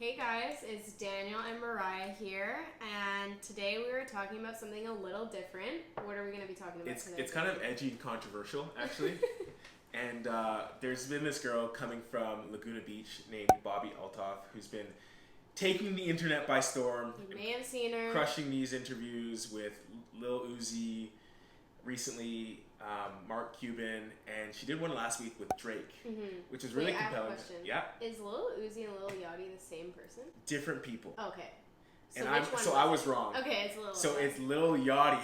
Hey guys, it's Daniel and Mariah here, and today we were talking about something a little different. What are we going to be talking about today? It's kind of edgy and controversial, actually. And there's been this girl coming from Laguna Beach named Bobbi Althoff who's been taking the internet by storm. You may have seen her. Crushing these interviews with Lil Uzi, recently Mark Cuban, and she did one last week with Drake, which is really compelling. I have a question. Yeah. Is Lil Uzi and Lil Yachty the same person? Different people. Okay. So I was wrong. Okay, it's Lil. So it's Lil Yachty.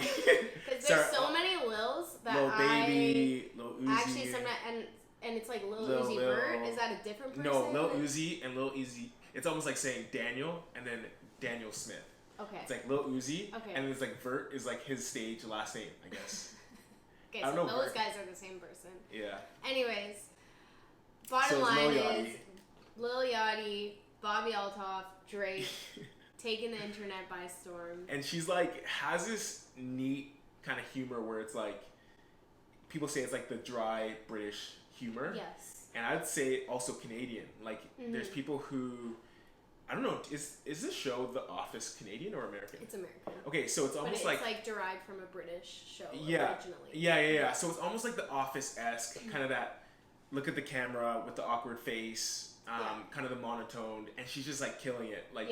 Because there's so many Lils that Lil Baby, Lil Uzi. Actually, sometimes and it's like Lil Uzi Vert. Is that a different person? No, Lil Uzi and Lil Uzi. It's almost like saying Daniel and then Daniel Smith. Okay. It's like Lil Uzi. Okay. And it's like Vert is like his stage last name, I guess. Okay, so those guys are the same person. Yeah. Anyways, bottom line is Lil Yachty, Bobbi Althoff, Drake, taking the internet by storm. And she's like, has this neat kind of humor where it's like, people say it's like the dry British humor. Yes. And I'd say also Canadian. Like, there's people who, I don't know, is this show The Office Canadian or American? It's American. Okay, so it's almost but it's like derived from a British show originally. Yeah. So it's almost like The Office-esque, kind of that look at the camera with the awkward face, kind of the monotone, and she's just like killing it. Like,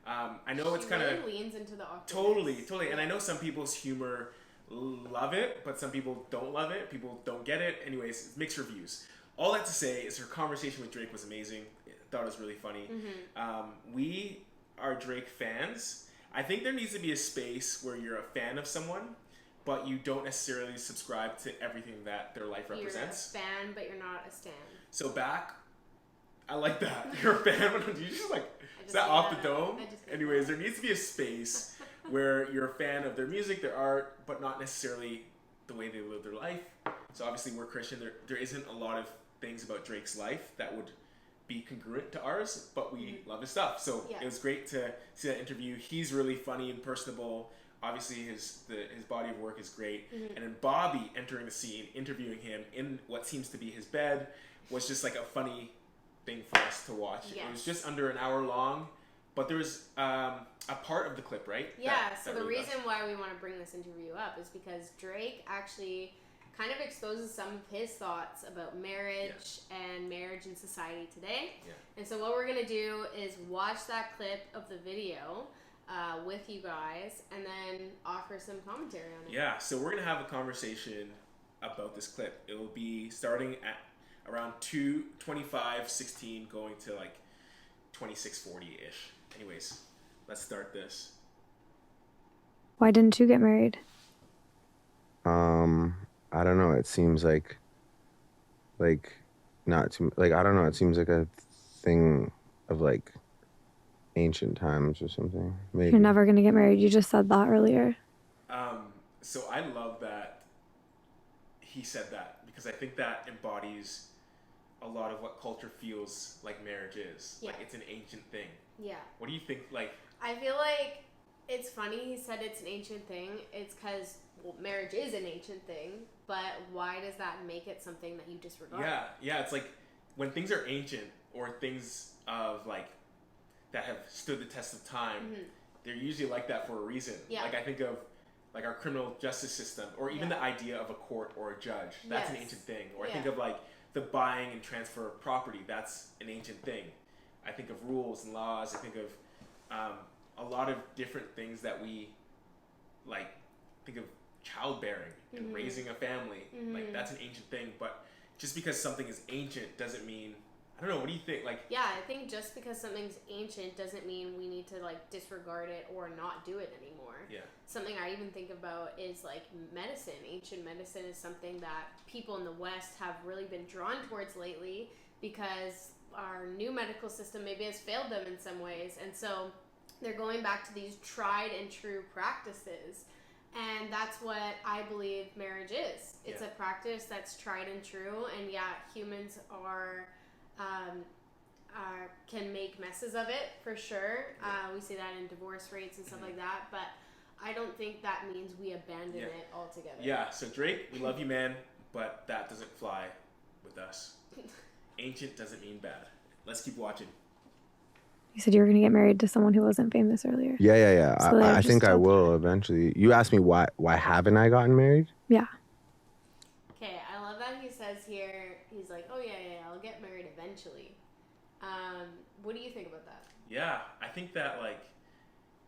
I know it's kind of really leans into the awkward. Totally. And I know some people's humor love it, but some people don't love it. People don't get it. Anyways, it's mixed reviews. All that to say is her conversation with Drake was amazing. I thought it was really funny. We are Drake fans. I think there needs to be a space where you're a fan of someone, but you don't necessarily subscribe to everything that their life represents. You're a fan, but you're not a stan. So I like that. You're a fan, but you just like, is that off the dome? Anyways, there needs to be a space where you're a fan of their music, their art, but not necessarily the way they live their life. So obviously we're Christian. There isn't a lot of things about Drake's life that would be congruent to ours, but we love his stuff. So it was great to see that interview. He's really funny and personable. Obviously his body of work is great. And then Bobbi entering the scene, interviewing him in what seems to be his bed, was just like a funny thing for us to watch. Yes. It was just under an hour long, but there was a part of the clip, right? Yeah, so the reason why we want to bring this interview up is because Drake actually kind of exposes some of his thoughts about marriage and marriage in society today. Yeah. And so what we're going to do is watch that clip of the video with you guys and then offer some commentary on it. Yeah, so we're going to have a conversation about this clip. It will be starting at around 2:25:16 going to like 26:40-ish. Anyways, let's start this. Why didn't you get married? I don't know. It seems like not too, like, I don't know. It seems like a thing of like ancient times or something. Maybe. You're never going to get married. You just said that earlier. So I love that he said that because I think that embodies a lot of what culture feels like marriage is. Yeah. Like it's an ancient thing. Yeah. What do you think? Like, I feel like it's funny he said it's an ancient thing. It's because marriage is an ancient thing, but why does that make it something that you disregard? Yeah. It's like when things are ancient or things of like that have stood the test of time, they're usually like that for a reason. Yeah. Like I think of like our criminal justice system, or even the idea of a court or a judge. That's an ancient thing. Or I think of like the buying and transfer of property. That's an ancient thing. I think of rules and laws. I think of a lot of different things that we like. Think of childbearing and raising a family. Like that's an ancient thing. But just because something is ancient doesn't mean, I don't know, what do you think? Like, yeah, I think just because something's ancient doesn't mean we need to like disregard it or not do it anymore. Yeah. Something I even think about is like medicine. Ancient medicine is something that people in the West have really been drawn towards lately because our new medical system maybe has failed them in some ways. And so they're going back to these tried and true practices. And that's what I believe marriage is. It's a practice that's tried and true. And humans can make messes of it for sure. We see that in divorce rates and stuff like that. But I don't think that means we abandon it altogether. Yeah, so Drake, we love you, man, but that doesn't fly with us. Ancient doesn't mean bad. Let's keep watching. You said you were going to get married to someone who wasn't famous earlier. Yeah. So I think I will eventually. You asked me why haven't I gotten married? Yeah. Okay, I love that he says here, he's like, oh yeah, I'll get married eventually. What do you think about that? Yeah, I think that, like,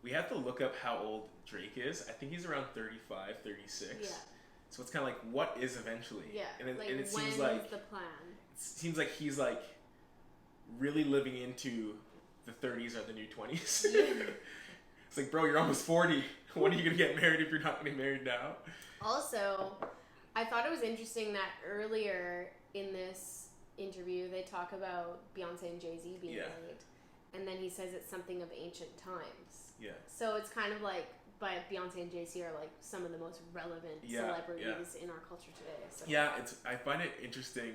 we have to look up how old Drake is. I think he's around 35, 36. Yeah. So it's kind of like, what is eventually? Yeah. And it when seems like the plan? It seems like he's like really living into the 30s are the new 20s. Yeah. It's like, bro, you're almost 40. When are you gonna get married if you're not getting married now? Also, I thought it was interesting that earlier in this interview they talk about Beyonce and Jay-Z being married, and then he says it's something of ancient times. Yeah. So it's kind of like, but Beyonce and Jay-Z are like some of the most relevant celebrities in our culture today. So. Yeah, I find it interesting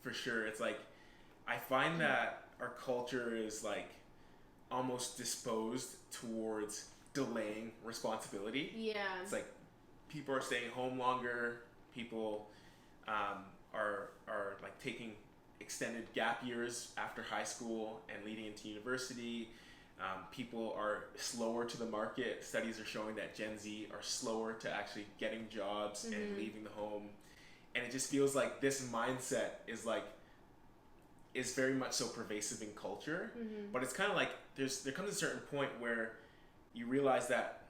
for sure. It's like, I find that our culture is like almost disposed towards delaying responsibility. Yeah. It's like people are staying home longer. People are like taking extended gap years after high school and leading into university. People are slower to the market. Studies are showing that Gen Z are slower to actually getting jobs and leaving the home. And it just feels like this mindset is very much so pervasive in culture. But it's kind of like there comes a certain point where you realize that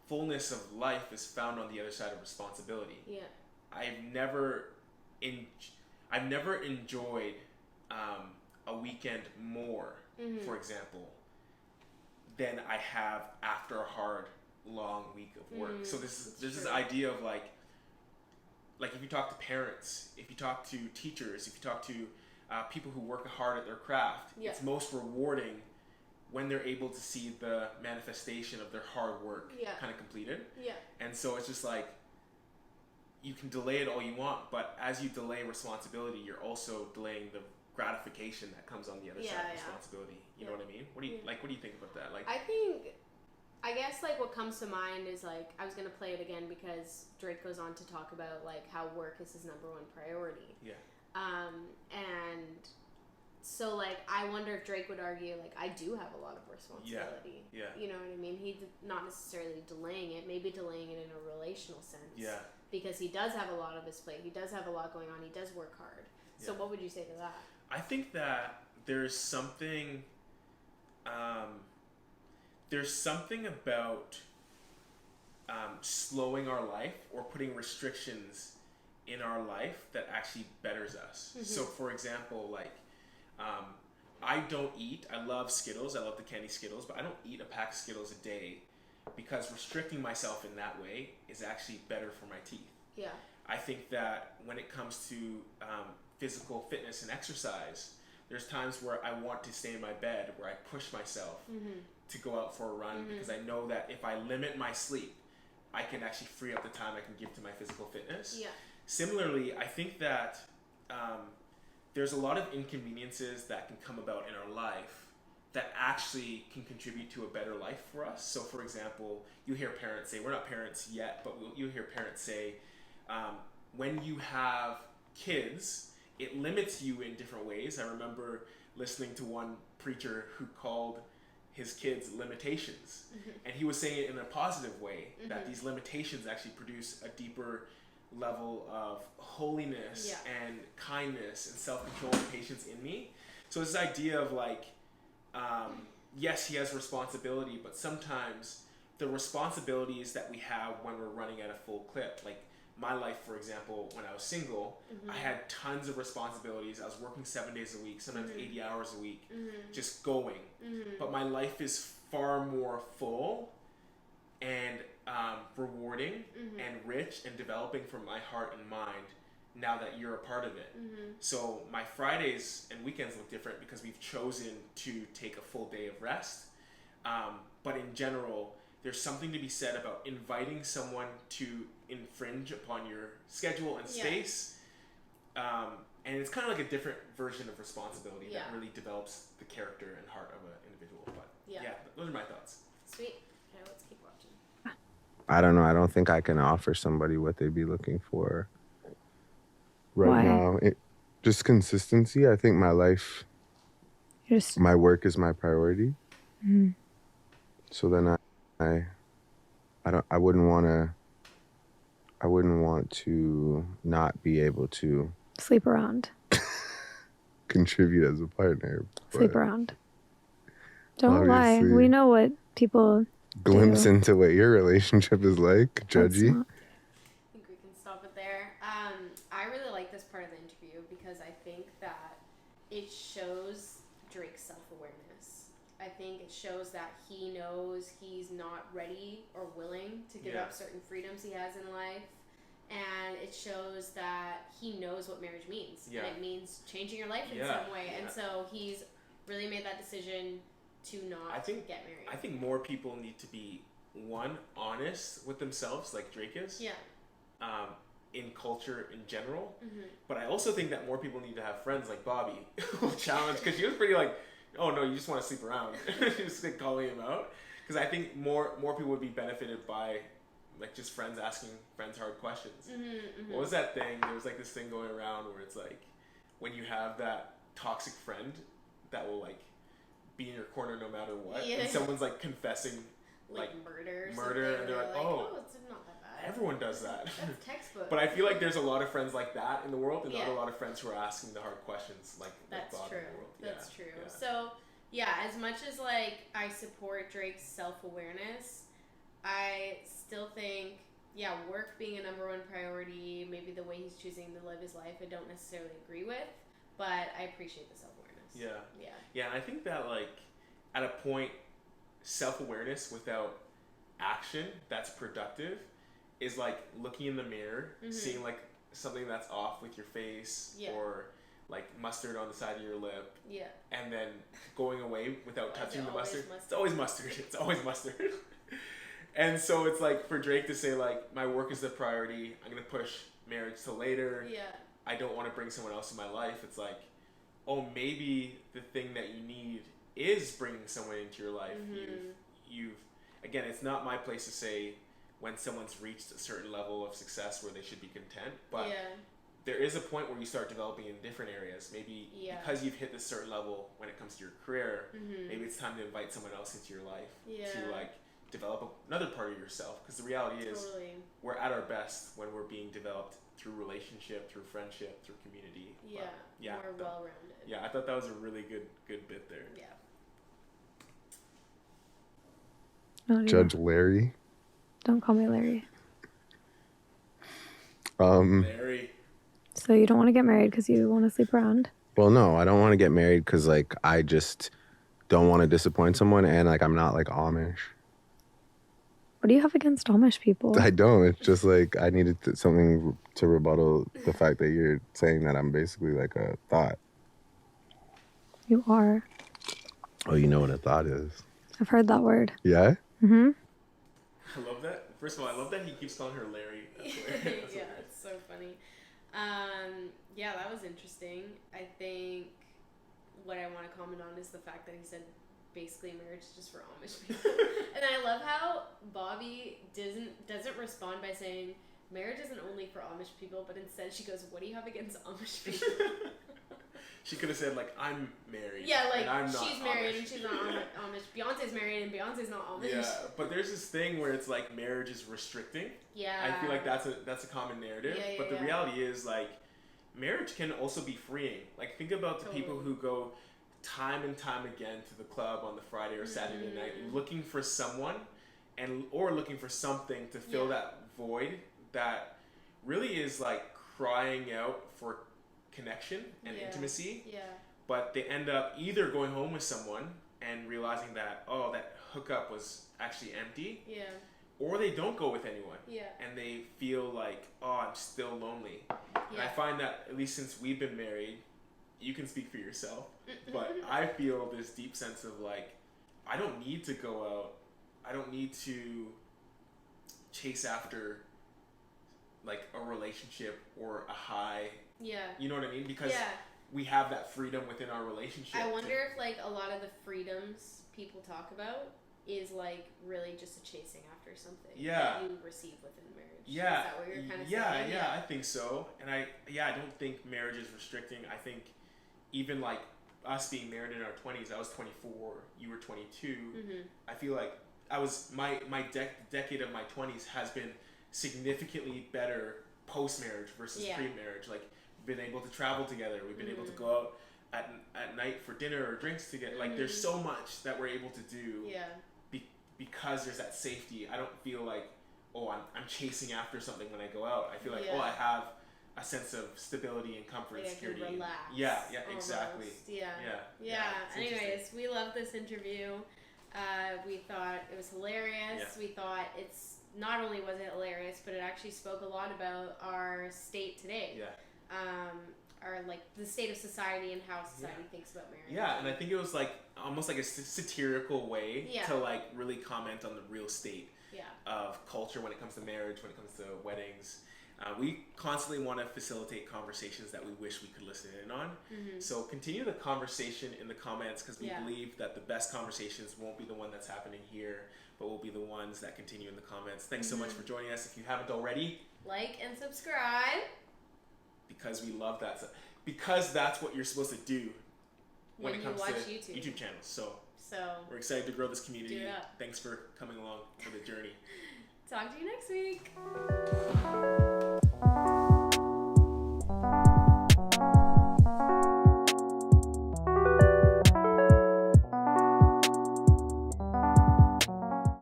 fullness of life is found on the other side of responsibility. Yeah. I've never enjoyed a weekend more, for example, than I have after a hard, long week of work. So there's this idea of like if you talk to parents, if you talk to teachers, if you talk to people who work hard at their craft, it's most rewarding when they're able to see the manifestation of their hard work kind of completed. Yeah. And so it's just like, you can delay it all you want, but as you delay responsibility, you're also delaying the gratification that comes on the other side of responsibility. You know what I mean? What do you think about that? Like, I guess like what comes to mind is like, I was gonna play it again because Drake goes on to talk about like how work is his number one priority. Yeah. And so like, I wonder if Drake would argue like, I do have a lot of responsibility. Yeah. You know what I mean? He's not necessarily delaying it, maybe delaying it in a relational sense. Yeah. Because he does have a lot of his plate. He does have a lot going on. He does work hard. So what would you say to that? I think that there's something about slowing our life or putting restrictions in our life that actually betters us. So for example, like, I don't eat, I love Skittles, I love the candy Skittles, but I don't eat a pack of Skittles a day because restricting myself in that way is actually better for my teeth. Yeah. I think that when it comes to physical fitness and exercise, there's times where I want to stay in my bed, where I push myself to go out for a run because I know that if I limit my sleep, I can actually free up the time I can give to my physical fitness. Yeah. Similarly, I think that there's a lot of inconveniences that can come about in our life that actually can contribute to a better life for us. So for example, you hear parents say, we're not parents yet, but you hear parents say, when you have kids, it limits you in different ways. I remember listening to one preacher who called his kids limitations. And he was saying it in a positive way, that these limitations actually produce a deeper level of holiness and kindness and self-control and patience in me. So this idea of like, yes, he has responsibility, but sometimes the responsibilities that we have when we're running at a full clip, like my life, for example, when I was single, I had tons of responsibilities. I was working 7 days a week, sometimes 80 hours a week, just going. But my life is far more full and rewarding and rich and developing from my heart and mind now that you're a part of it. So my Fridays and weekends look different because we've chosen to take a full day of rest. But in general, there's something to be said about inviting someone to infringe upon your schedule and space. And it's kind of like a different version of responsibility that really develops the character and heart of an individual. But those are my thoughts. Sweet. Okay, let's keep watching. I don't know. I don't think I can offer somebody what they'd be looking for right now. Just consistency. I think my life, my work is my priority. Mm-hmm. So then I wouldn't want to not be able to sleep around. Contribute as a partner. Sleep around. Don't lie. We know what people glimpse into what your relationship is like. Judgy. I think we can stop it there. I really like this part of the interview because I think that it shows Drake's self-awareness. I think it shows that he knows he's not ready or willing to give up certain freedoms he has in life. And it shows that he knows what marriage means. Yeah. And it means changing your life in some way. Yeah. And so he's really made that decision to not get married. I think more people need to be, one, honest with themselves, like Drake is. Yeah. In culture in general. Mm-hmm. But I also think that more people need to have friends like Bobbi who will challenge, because she was pretty like, oh no, you just want to sleep around. Just like calling him out. Because I think more people would be benefited by like just friends asking friends hard questions. Mm-hmm, mm-hmm. What was that thing? There was like this thing going around where it's like when you have that toxic friend that will like be in your corner no matter what, and someone's like confessing like murder, and they're like, oh, it's not that bad. Everyone does that. That's textbook. But I feel like there's a lot of friends like that in the world, and not a lot of friends who are asking the hard questions like that's Bob true. In the world. That's true. Yeah. So as much as like I support Drake's self-awareness, I still think, work being a number one priority, maybe the way he's choosing to live his life, I don't necessarily agree with, but I appreciate the self-awareness. Yeah, I think that, like, at a point, self-awareness without action that's productive is like looking in the mirror, seeing, like, something that's off with your face, or, like, mustard on the side of your lip, and then going away without touching the mustard. It's always mustard. It's always mustard. And so it's like for Drake to say like, my work is the priority, I'm going to push marriage till later, I don't want to bring someone else in my life. It's like, oh, maybe the thing that you need is bringing someone into your life. You've again, it's not my place to say when someone's reached a certain level of success where they should be content, but there is a point where you start developing in different areas. Maybe because you've hit this certain level when it comes to your career, maybe it's time to invite someone else into your life to like develop another part of yourself, because the reality is we're at our best when we're being developed through relationship, through friendship, through community. More well-rounded. Yeah, I thought that was a really good bit there. Judge Larry. Don't call me Larry. Larry. So you don't want to get married because you want to sleep around? Well, no, I don't want to get married because like I just don't want to disappoint someone, and like I'm not like Amish. What do you have against Amish people? I don't. It's just like I needed something to rebuttal the fact that you're saying that I'm basically like a thought. You are. Oh, you know what a thought is. I've heard that word. Yeah? Mm-hmm. I love that. First of all, I love that he keeps calling her Larry. That's yeah, it's so funny. That was interesting. I think what I want to comment on is the fact that he said basically marriage is just for Amish people. And I love how Bobbi doesn't respond by saying marriage isn't only for Amish people, but instead she goes, what do you have against Amish people? She could have said like, I'm married. Yeah, like and I'm not she's married and she's not Amish. Beyonce's married and Beyonce's not Amish. Yeah, but there's this thing where it's like marriage is restricting. Yeah. I feel like that's a common narrative. Yeah, but the reality is like marriage can also be freeing. Like think about the people who go time and time again to the club on the Friday or Saturday night looking for someone or looking for something to fill that void that really is like crying out for connection and intimacy, but they end up either going home with someone and realizing that that hookup was actually empty, or they don't go with anyone, and they feel like I'm still lonely. And I find that at least since we've been married, you can speak for yourself, but I feel this deep sense of like I don't need to go out, I don't need to chase after like a relationship or a high. You know what I mean? Because we have that freedom within our relationship. I wonder if like a lot of the freedoms people talk about is like really just a chasing after something that you receive within marriage. Is that what you're kind of saying? Yeah, I think so. And I don't think marriage is restricting. I think even like us being married in our 20s, I was 24, you were 22. I feel like I was my decade of my 20s has been significantly better post-marriage versus pre-marriage. Like, we've been able to travel together, we've been able to go out at night for dinner or drinks together. Like, there's so much that we're able to do because there's that safety. I don't feel like, oh, I'm chasing after something when I go out. I feel like, oh, I have a sense of stability and comfort and security. I can relax. Yeah, almost. exactly. Yeah. Anyways, we love this interview. We thought it was hilarious. We thought it's not only was it hilarious, but it actually spoke a lot about our state today. Our, like, the state of society and how society thinks about marriage. Yeah, and I think it was like almost like a satirical way to like really comment on the real state of culture when it comes to marriage, when it comes to weddings. We constantly want to facilitate conversations that we wish we could listen in on. So continue the conversation in the comments, because we believe that the best conversations won't be the one that's happening here, but will be the ones that continue in the comments. Thanks so much for joining us. If you haven't already, like and subscribe. Because we love that. Because that's what you're supposed to do when it comes to YouTube channels. So we're excited to grow this community. Thanks for coming along for the journey. Talk to you next week.